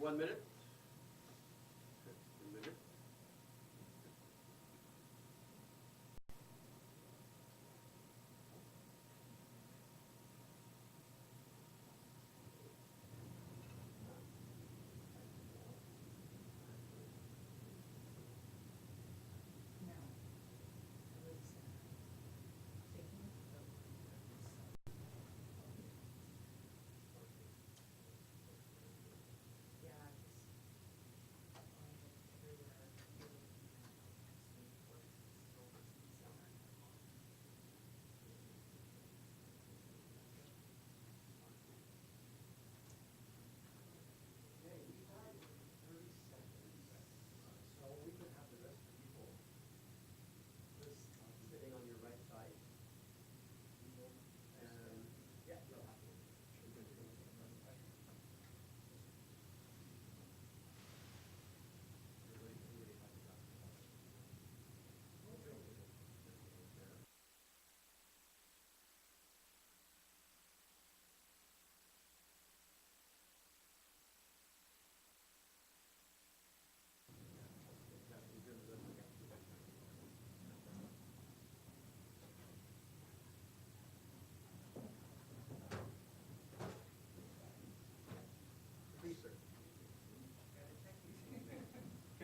1 minute. 1 minute.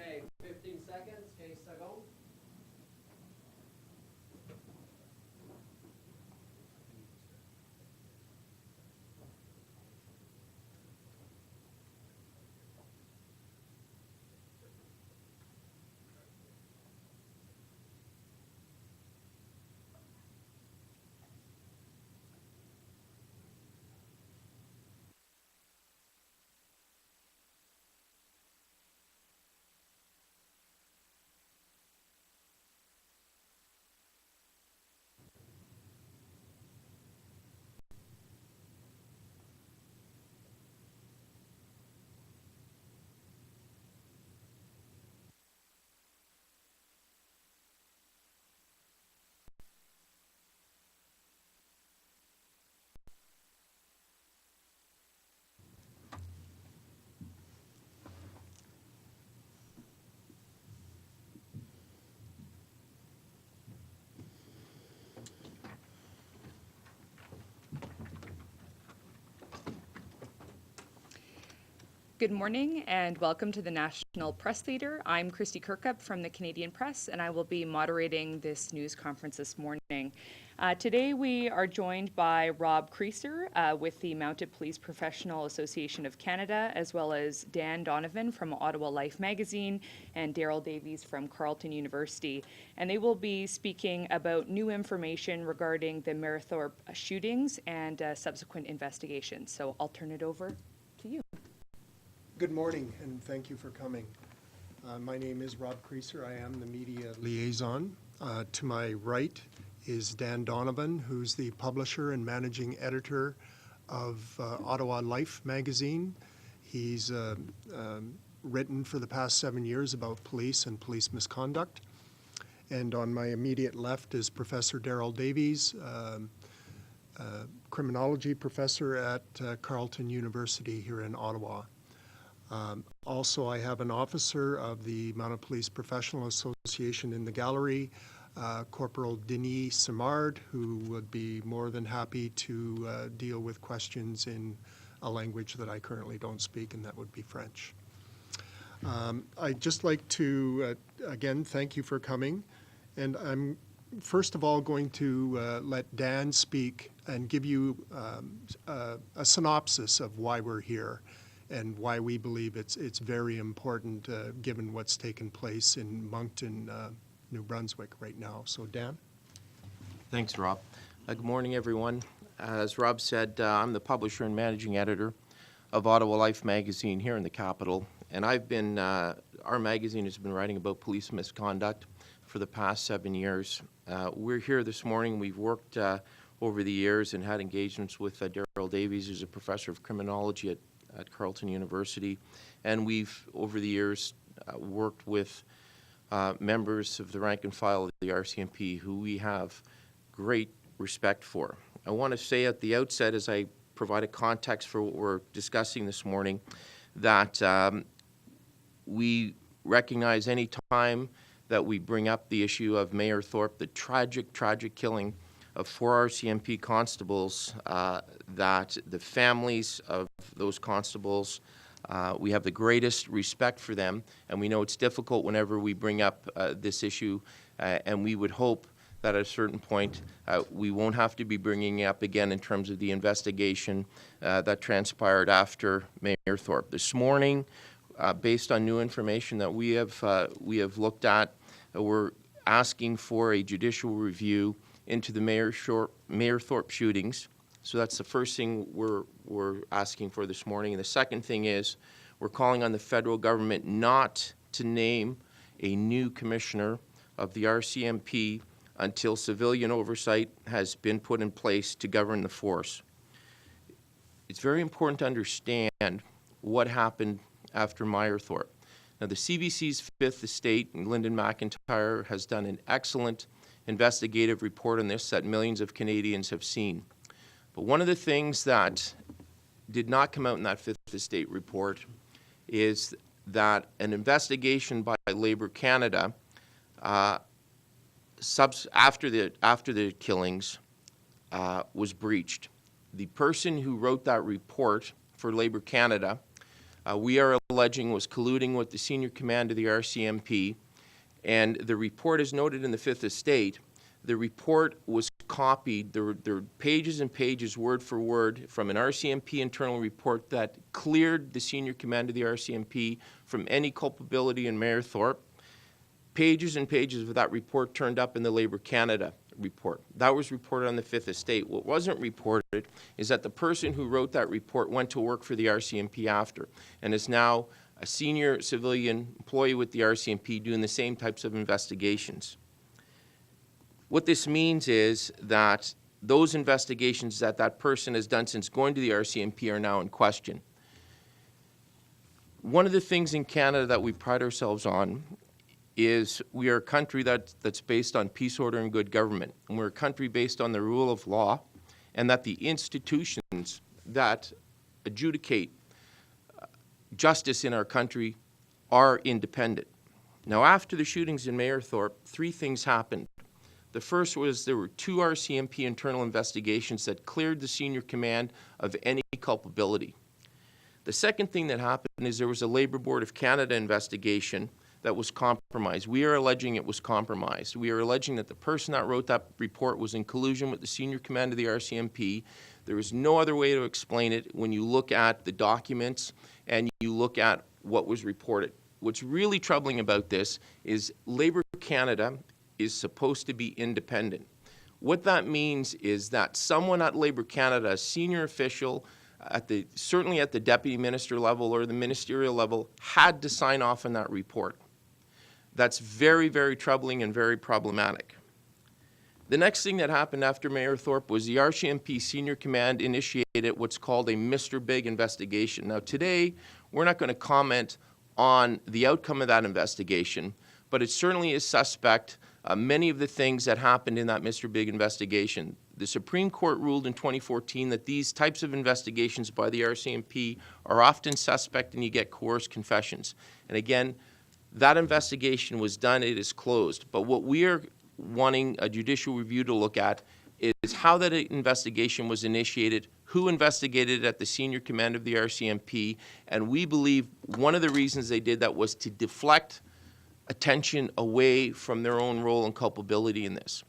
Okay, 15 seconds. Okay, second. Good morning and welcome to the National Press Theatre. I'm Christy Kirkup from the Canadian Press and I will be moderating this news conference this morning. Today we are joined by Rob Creaser with the Mounted Police Professional Association of Canada, as well as Dan Donovan from Ottawa Life magazine and Daryl Davies from Carleton University. And they will be speaking about new information regarding the Mayerthorpe shootings and subsequent investigations. So I'll turn it over to you. Good morning, and thank you for coming. My name is Rob Creaser. I am the media liaison. To my right is Dan Donovan, who's the publisher and managing editor of Ottawa Life magazine. He's written for the past 7 years about police and police misconduct. And on my immediate left is Professor Daryl Davies, criminology professor at Carleton University here in Ottawa. Also, I have an officer of the Mounted Police Professional Association in the gallery, Corporal Denis Simard, who would be more than happy to deal with questions in a language that I currently don't speak, and that would be French. I'd just like to, again, thank you for coming. And I'm first of all going to let Dan speak and give you a synopsis of why we're here and why we believe it's very important given what's taken place in Moncton, New Brunswick right now. So Dan? Thanks, Rob. Good morning, everyone. As Rob said, I'm the publisher and managing editor of Ottawa Life magazine here in the capital. And I've been, our magazine has been writing about police misconduct for the past 7 years. We're here this morning. We've worked over the years and had engagements with Daryl Davies, who's a professor of criminology at Carleton University, and we've, over the years, worked with members of the rank and file of the RCMP, who we have great respect for. I want to say at the outset, as I provide a context for what we're discussing this morning, that we recognize any time that we bring up the issue of Mayerthorpe, the tragic, tragic killing of 4 RCMP constables, that the families of those constables, we have the greatest respect for them, and we know it's difficult whenever we bring up this issue, and we would hope that at a certain point we won't have to be bringing it up again in terms of the investigation that transpired after Mayerthorpe. This morning, based on new information that we have looked at, we're asking for a judicial review into the Mayerthorpe shootings. So that's the first thing we're asking for this morning. And the second thing is we're calling on the federal government not to name a new commissioner of the RCMP until civilian oversight has been put in place to govern the force. It's very important to understand what happened after Mayerthorpe. Now, the CBC's Fifth Estate, and Lyndon McIntyre, has done an excellent investigative report on this that millions of Canadians have seen. But one of the things that did not come out in that Fifth Estate report is that an investigation by Labour Canada after the killings was breached. The person who wrote that report for Labour Canada, we are alleging was colluding with the senior command of the RCMP, and the report is noted in the Fifth Estate. The report was copied, there were pages and pages, word for word, from an RCMP internal report that cleared the senior command of the RCMP from any culpability in Mayerthorpe. Pages and pages of that report turned up in the Labour Canada report. That was reported on the Fifth Estate. What wasn't reported is that the person who wrote that report went to work for the RCMP after and is now a senior civilian employee with the RCMP doing the same types of investigations. What this means is that those investigations that that person has done since going to the RCMP are now in question. One of the things in Canada that we pride ourselves on is we are a country that's based on peace, order, and good government. And we're a country based on the rule of law, and that the institutions that adjudicate justice in our country are independent. Now, after the shootings in Mayerthorpe, 3 things happened. The first was there were 2 RCMP internal investigations that cleared the senior command of any culpability. The second thing that happened is there was a Labour Board of Canada investigation that was compromised. We are alleging it was compromised. We are alleging that the person that wrote that report was in collusion with the senior command of the RCMP. There is no other way to explain it when you look at the documents and you look at what was reported. What's really troubling about this is Labour Canada is supposed to be independent. What that means is that someone at Labour Canada, a senior official, certainly at the deputy minister level or the ministerial level, had to sign off on that report. That's very, very troubling and very problematic. The next thing that happened after Mayerthorpe was the RCMP Senior Command initiated what's called a Mr. Big investigation. Now today, we're not going to comment on the outcome of that investigation, but it certainly is suspect, many of the things that happened in that Mr. Big investigation. The Supreme Court ruled in 2014 that these types of investigations by the RCMP are often suspect and you get coerced confessions. And again, that investigation was done, it is closed. But what we are wanting a judicial review to look at is how that investigation was initiated, who investigated at the senior command of the RCMP, and we believe one of the reasons they did that was to deflect attention away from their own role and culpability in this.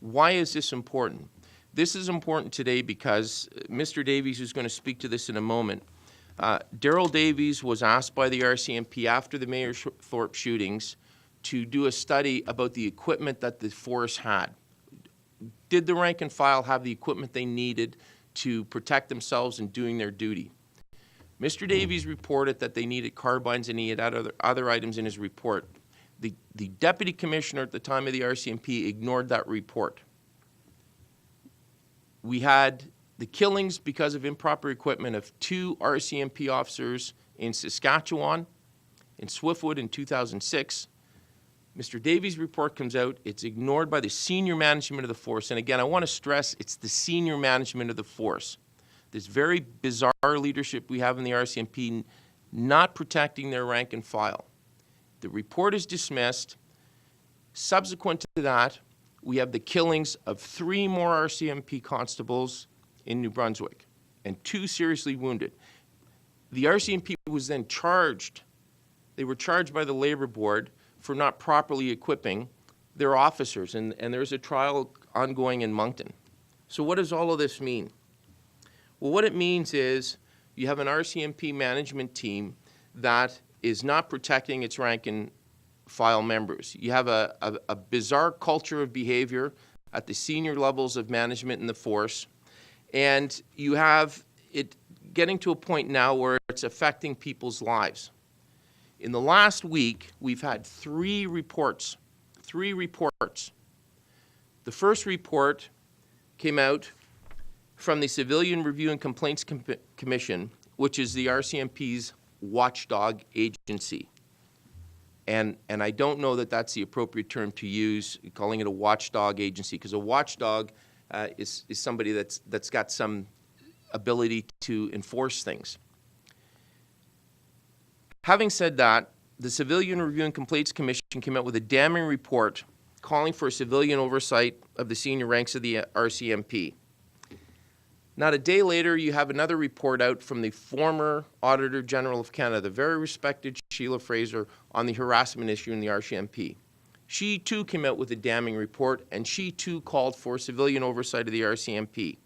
Why is this important? This is important today because Mr. Davies, who's going to speak to this in a moment, Daryl Davies was asked by the RCMP after the Mayerthorpe shootings to do a study about the equipment that the force had. Did the rank and file have the equipment they needed to protect themselves in doing their duty? Mr. Davies reported that they needed carbines and he had other items in his report. The deputy commissioner at the time of the RCMP ignored that report. We had the killings because of improper equipment of 2 RCMP officers in Saskatchewan, in Swiftwood in 2006. Mr. Davies' report comes out. It's ignored by the senior management of the force. And again, I want to stress it's the senior management of the force. This very bizarre leadership we have in the RCMP not protecting their rank and file. The report is dismissed. Subsequent to that, we have the killings of 3 more RCMP constables in New Brunswick and 2 seriously wounded. The RCMP was then charged. They were charged by the Labour Board for not properly equipping their officers, and there's a trial ongoing in Moncton. So what does all of this mean? Well, what it means is you have an RCMP management team that is not protecting its rank and file members. You have a bizarre culture of behavior at the senior levels of management in the force, and you have it getting to a point now where it's affecting people's lives. In the last week, we've had 3 reports. 3 reports. The first report came out from the Civilian Review and Complaints Commission, which is the RCMP's watchdog agency. And I don't know that that's the appropriate term to use, calling it a watchdog agency, because a watchdog is somebody that's got some ability to enforce things. Having said that, the Civilian Review and Complaints Commission came out with a damning report calling for civilian oversight of the senior ranks of the RCMP. Not a day later, you have another report out from the former Auditor General of Canada, the very respected Sheila Fraser, on the harassment issue in the RCMP. She too came out with a damning report, and she too called for civilian oversight of the RCMP.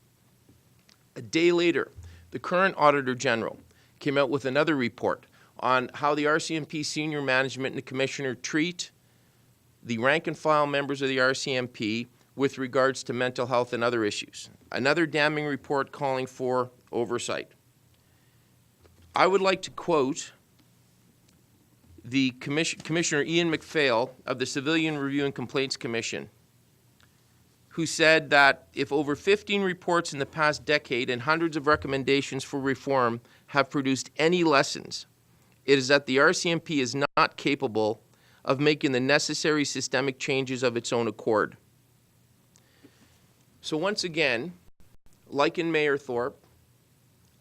A day later, the current Auditor General came out with another report on how the RCMP senior management and the Commissioner treat the rank and file members of the RCMP with regards to mental health and other issues. Another damning report calling for oversight. I would like to quote the Commissioner Ian MacPhail of the Civilian Review and Complaints Commission, who said that if over 15 reports in the past decade and hundreds of recommendations for reform have produced any lessons, it is that the RCMP is not capable of making the necessary systemic changes of its own accord. So once again, like in Mayerthorpe,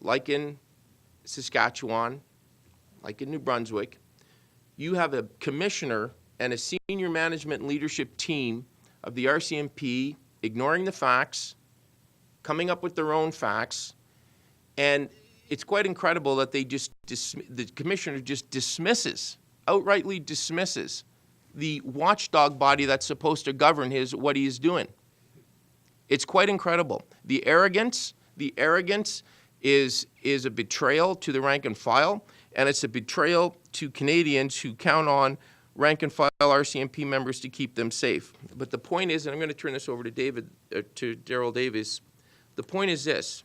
like in Saskatchewan, like in New Brunswick, you have a commissioner and a senior management leadership team of the RCMP ignoring the facts, coming up with their own facts, and it's quite incredible that they the commissioner just outrightly dismisses the watchdog body that's supposed to govern what he is doing. It's quite incredible. The arrogance is a betrayal to the rank and file, and it's a betrayal to Canadians who count on rank and file RCMP members to keep them safe. But the point is, and I'm going to turn this over to Daryl Davis, the point is this.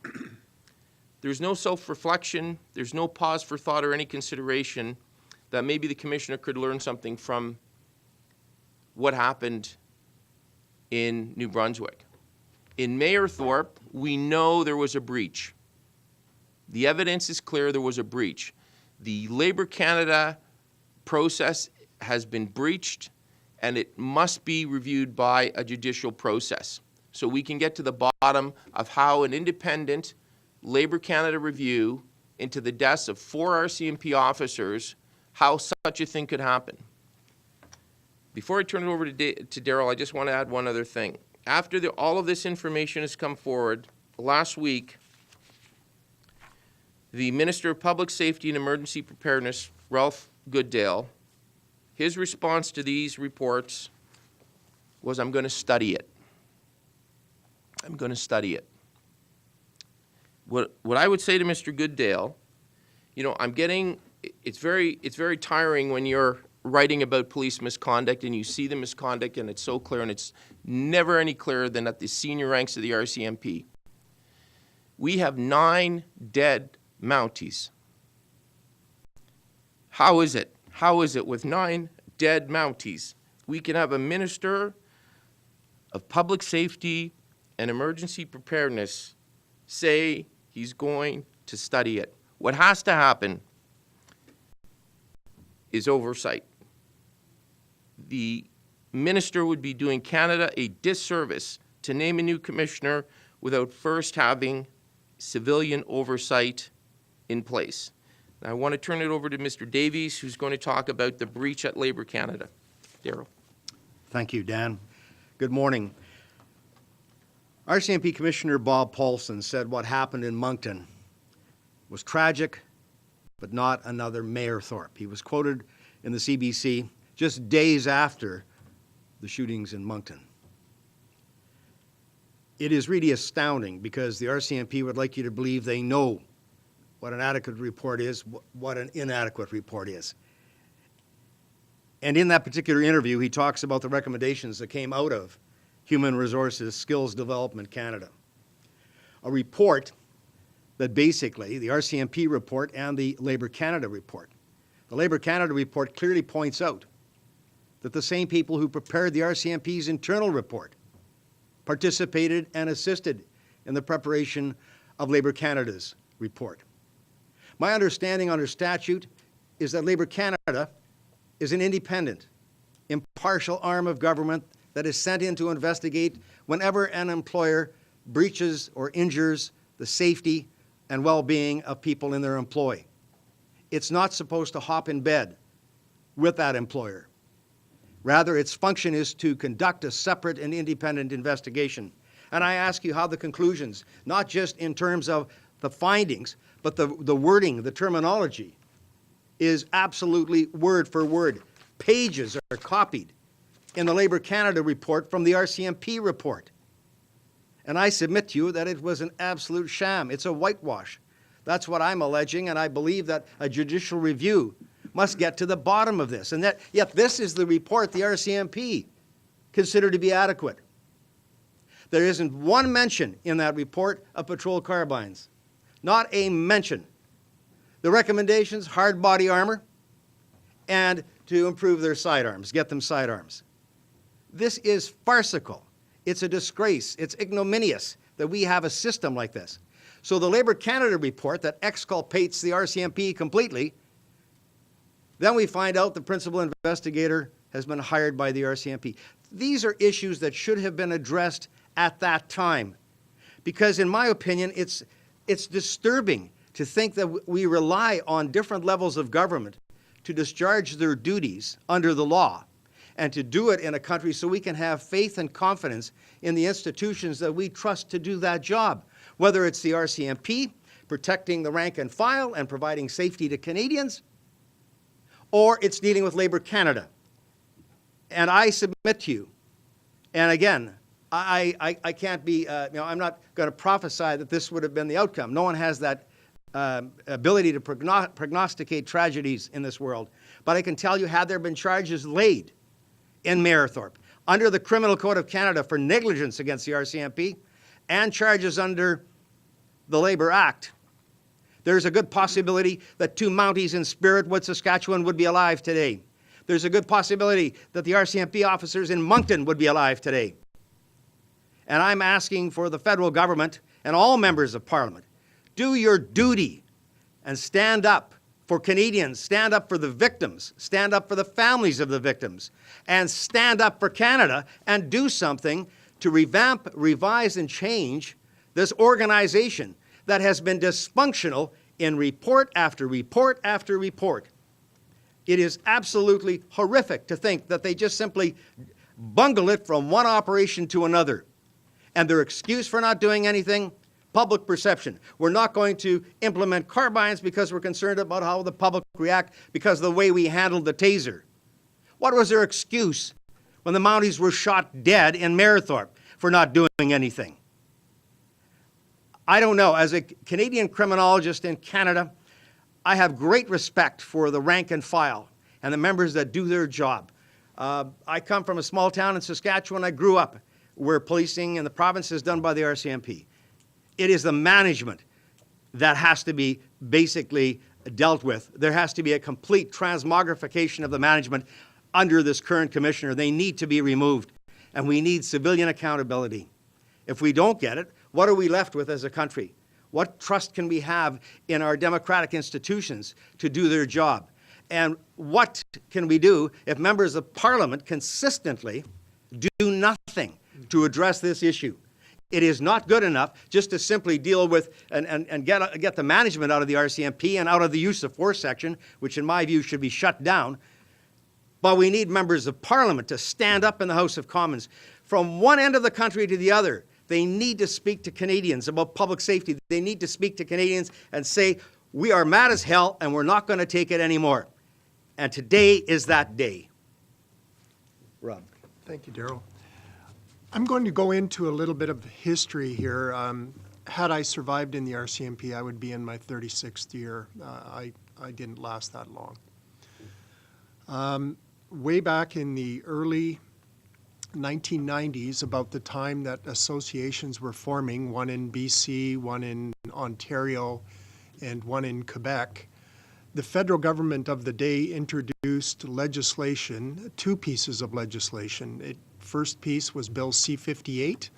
There's no self-reflection, there's no pause for thought or any consideration that maybe the Commissioner could learn something from what happened in New Brunswick. In Mayerthorpe, we know there was a breach. The evidence is clear there was a breach. The Labour Canada process has been breached, and it must be reviewed by a judicial process. So we can get to the bottom of how an independent Labour Canada review into the deaths of 4 RCMP officers, how such a thing could happen. Before I turn it over to Daryl, I just want to add one other thing. After all of this information has come forward, last week, the Minister of Public Safety and Emergency Preparedness, Ralph Goodale, his response to these reports was, I'm going to study it. I'm going to study it. What I would say to Mr. Goodale, it's very tiring when you're writing about police misconduct and you see the misconduct and it's so clear, and it's never any clearer than at the senior ranks of the RCMP. We have 9 dead Mounties. How is it? How is it with 9 dead Mounties we can have a Minister of Public Safety and Emergency Preparedness say he's going to study it? What has to happen is oversight. The minister would be doing Canada a disservice to name a new commissioner without first having civilian oversight in place. I want to turn it over to Mr. Davies, who's going to talk about the breach at Labour Canada. Darryl. Thank you, Dan. Good morning. RCMP Commissioner Bob Paulson said what happened in Moncton was tragic, but not another Mayerthorpe. He was quoted in the CBC just days after the shootings in Moncton. It is really astounding because the RCMP would like you to believe they know what an adequate report is, what an inadequate report is. And in that particular interview, he talks about the recommendations that came out of Human Resources Skills Development Canada. A report that basically, the RCMP report and the Labour Canada report. The Labour Canada report clearly points out that the same people who prepared the RCMP's internal report participated and assisted in the preparation of Labour Canada's report. My understanding under statute is that Labour Canada is an independent, impartial arm of government that is sent in to investigate whenever an employer breaches or injures the safety and well-being of people in their employ. It's not supposed to hop in bed with that employer. Rather, its function is to conduct a separate and independent investigation. And I ask you how the conclusions, not just in terms of the findings, but the wording, the terminology, is absolutely word for word. Pages are copied in the Labour Canada report from the RCMP report. And I submit to you that it was an absolute sham. It's a whitewash. That's what I'm alleging, and I believe that a judicial review must get to the bottom of this. And that, yet this is the report the RCMP considered to be adequate. There isn't one mention in that report of patrol carbines. Not a mention. The recommendations, hard body armor, and to improve their sidearms, get them sidearms. This is farcical. It's a disgrace. It's ignominious that we have a system like this. So the Labour Canada report that exculpates the RCMP completely, then we find out the principal investigator has been hired by the RCMP. These are issues that should have been addressed at that time. Because in my opinion, it's disturbing to think that we rely on different levels of government to discharge their duties under the law and to do it in a country so we can have faith and confidence in the institutions that we trust to do that job, whether it's the RCMP protecting the rank and file and providing safety to Canadians, or it's dealing with Labour Canada. And I submit to you, and again, I can't be, I'm not going to prophesy that this would have been the outcome. No one has that ability to prognosticate tragedies in this world. But I can tell you, had there been charges laid in Mayerthorpe under the Criminal Code of Canada for negligence against the RCMP and charges under the Labour Act, there's a good possibility that 2 Mounties in Spiritwood, Saskatchewan would be alive today. There's a good possibility that the RCMP officers in Moncton would be alive today. And I'm asking for the federal government and all members of Parliament, do your duty and stand up for Canadians, stand up for the victims, stand up for the families of the victims, and stand up for Canada and do something to revamp, revise, and change this organization that has been dysfunctional in report after report after report. It is absolutely horrific to think that they just simply bungle it from one operation to another. And their excuse for not doing anything, public perception. We're not going to implement carbines because we're concerned about how the public react because of the way we handled the taser. What was their excuse when the Mounties were shot dead in Mayerthorpe for not doing anything? I don't know. As a Canadian criminologist in Canada, I have great respect for the rank and file and the members that do their job. I come from a small town in Saskatchewan. I grew up where policing in the province is done by the RCMP. It is the management that has to be basically dealt with. There has to be a complete transmogrification of the management under this current commissioner. They need to be removed, and we need civilian accountability. If we don't get it, what are we left with as a country? What trust can we have in our democratic institutions to do their job? And what can we do if members of Parliament consistently do nothing to address this issue? It is not good enough just to simply deal with and get the management out of the RCMP and out of the use of force section, which in my view should be shut down. But we need members of Parliament to stand up in the House of Commons from one end of the country to the other. They need to speak to Canadians about public safety. They need to speak to Canadians and say, we are mad as hell and we're not going to take it anymore. And today is that day. Rob. Thank you, Darrell. I'm going to go into a little bit of history here. Had I survived in the RCMP, I would be in my 36th year. I didn't last that long. Way back in the early 1990s, about the time that associations were forming, one in BC, one in Ontario, and one in Quebec, the federal government of the day introduced legislation, two pieces of legislation. First piece was Bill C-58,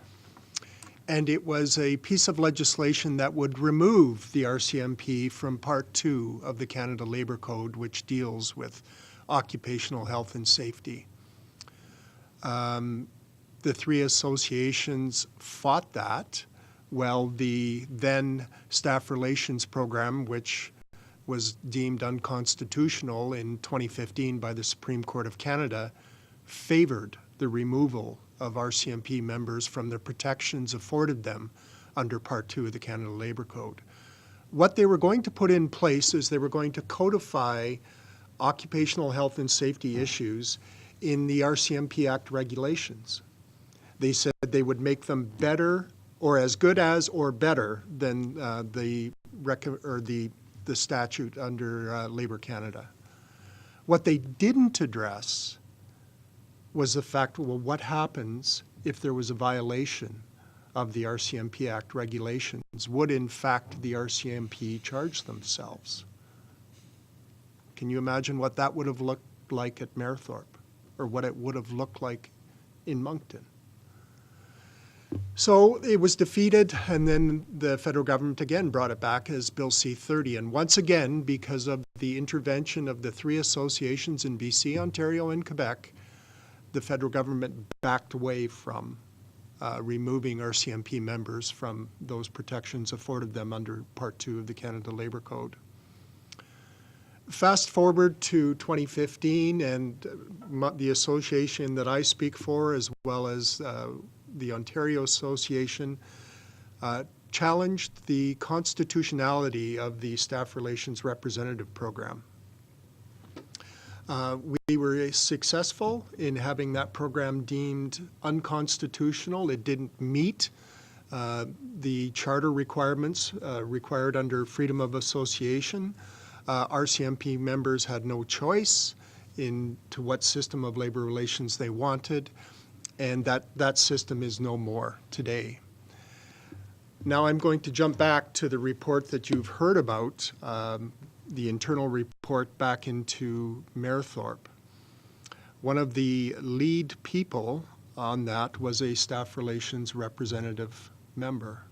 and it was a piece of legislation that would remove the RCMP from Part 2 of the Canada Labour Code, which deals with occupational health and safety. The three associations fought that. Well, the then Staff Relations Program, which was deemed unconstitutional in 2015 by the Supreme Court of Canada, favored the removal of RCMP members from the protections afforded them under Part 2 of the Canada Labour Code. What they were going to put in place is they were going to codify occupational health and safety issues in the RCMP Act regulations. They said they would make them better or as good as or better than the statute under Labour Canada. What they didn't address was the fact, well, what happens if there was a violation of the RCMP Act regulations? Would, in fact, the RCMP charge themselves? Can you imagine what that would have looked like at Mayerthorpe, or what it would have looked like in Moncton? So it was defeated, and then the federal government again brought it back as Bill C-30. And once again, because of the intervention of the three associations in BC, Ontario, and Quebec, the federal government backed away from removing RCMP members from those protections afforded them under Part 2 of the Canada Labour Code. Fast forward to 2015, and the association that I speak for, as well as the Ontario Association, challenged the constitutionality of the Staff Relations Representative Program. We were successful in having that program deemed unconstitutional. It didn't meet the charter requirements required under freedom of association. RCMP members had no choice into what system of labor relations they wanted, and that system is no more today. Now I'm going to jump back to the report that you've heard about, the internal report back into Mayerthorpe. One of the lead people on that was a staff relations representative member.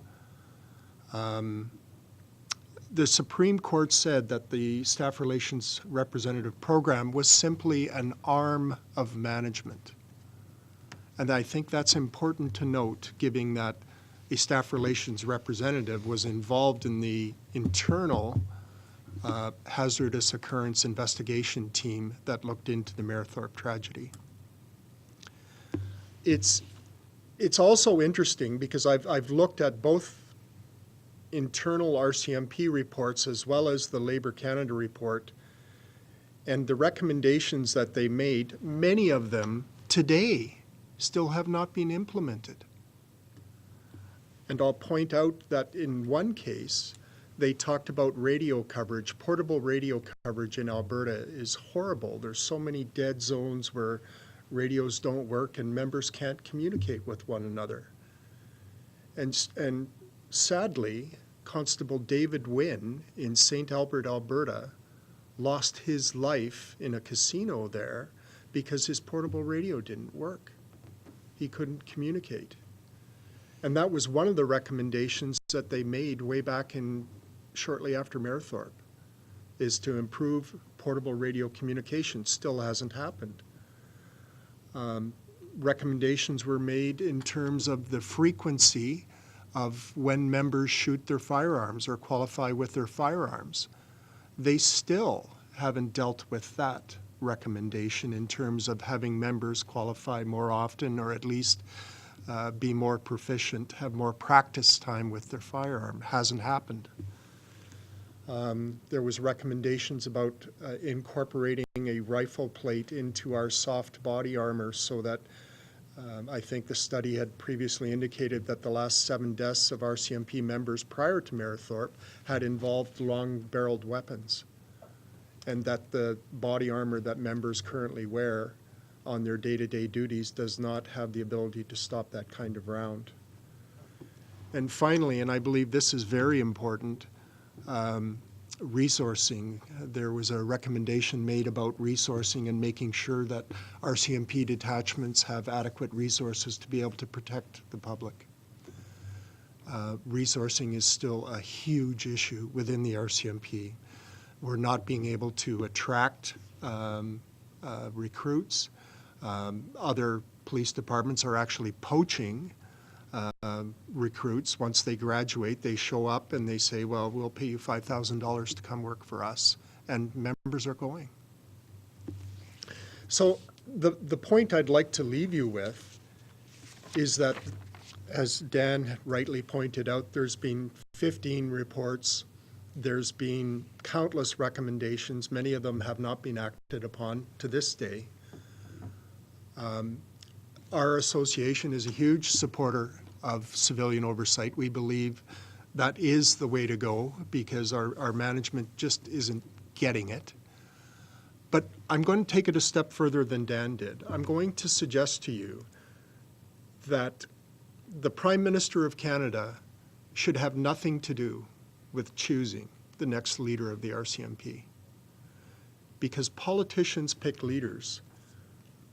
The Supreme Court said that the staff relations representative program was simply an arm of management. And I think that's important to note, given that a staff relations representative was involved in the internal hazardous occurrence investigation team that looked into the Mayerthorpe tragedy. It's also interesting because I've looked at both internal RCMP reports as well as the Labour Canada report, and the recommendations that they made, many of them today still have not been implemented. And I'll point out that in one case, they talked about radio coverage. Portable radio coverage in Alberta is horrible. There's so many dead zones where radios don't work and members can't communicate with one another. And sadly, Constable David Wynn in St. Albert, Alberta, lost his life in a casino there because his portable radio didn't work. He couldn't communicate. And that was one of the recommendations that they made way back in shortly after Mayerthorpe, is to improve portable radio communication. Still hasn't happened. Recommendations were made in terms of the frequency of when members shoot their firearms or qualify with their firearms. They still haven't dealt with that recommendation in terms of having members qualify more often, or at least be more proficient, have more practice time with their firearm. Hasn't happened. There was recommendations about incorporating a rifle plate into our soft body armor so that I think the study had previously indicated that the last 7 deaths of RCMP members prior to Mayerthorpe had involved long-barreled weapons, and that the body armor that members currently wear on their day-to-day duties does not have the ability to stop that kind of round. And finally, and I believe this is very important, resourcing. There was a recommendation made about resourcing and making sure that RCMP detachments have adequate resources to be able to protect the public. Resourcing is still a huge issue within the RCMP. We're not being able to attract recruits. Other police departments are actually poaching recruits. Once they graduate, they show up and they say, well, we'll pay you $5,000 to come work for us. And members are going. So the point I'd like to leave you with is that, as Dan rightly pointed out, there's been 15 reports. There's been countless recommendations. Many of them have not been acted upon to this day. Our association is a huge supporter of civilian oversight. We believe that is the way to go because our management just isn't getting it. But I'm going to take it a step further than Dan did. I'm going to suggest to you that the Prime Minister of Canada should have nothing to do with choosing the next leader of the RCMP, because politicians pick leaders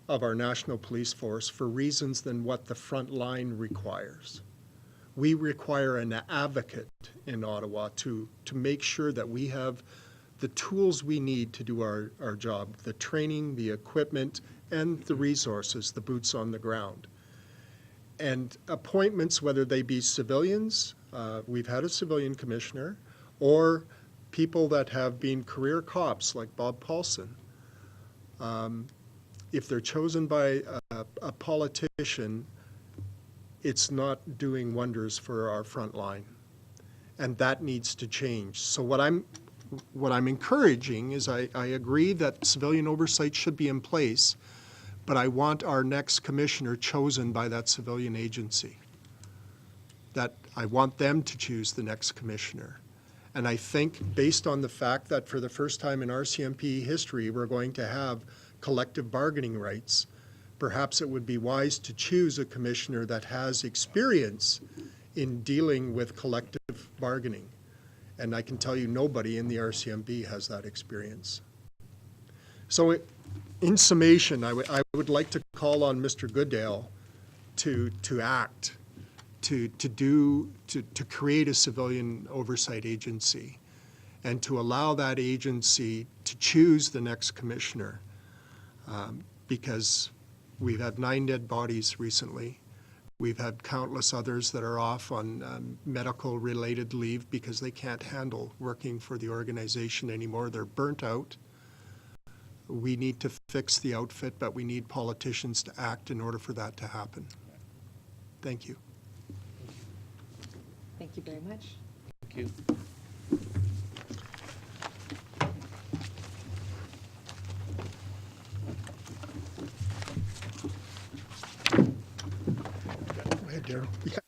of our national police force for reasons than what the front line requires. We require an advocate in Ottawa to make sure that we have the tools we need to do our job, the training, the equipment, and the resources, the boots on the ground. And appointments, whether they be civilians, we've had a civilian commissioner, or people that have been career cops like Bob Paulson, if they're chosen by a politician, it's not doing wonders for our front line. And that needs to change. So what I'm encouraging is I agree that civilian oversight should be in place, but I want our next commissioner chosen by that civilian agency. That I want them to choose the next commissioner. And I think based on the fact that for the first time in RCMP history, we're going to have collective bargaining rights, perhaps it would be wise to choose a commissioner that has experience in dealing with collective bargaining. And I can tell you nobody in the RCMP has that experience. So in summation, I would like to call on Mr. Goodale to act, to create a civilian oversight agency and to allow that agency to choose the next commissioner. Because we've had 9 dead bodies recently. We've had countless others that are off on medical-related leave because they can't handle working for the organization anymore. They're burnt out. We need to fix the outfit, but we need politicians to act in order for that to happen. Thank you. Thank you very much. Thank you. Go ahead, Darryl. Yeah.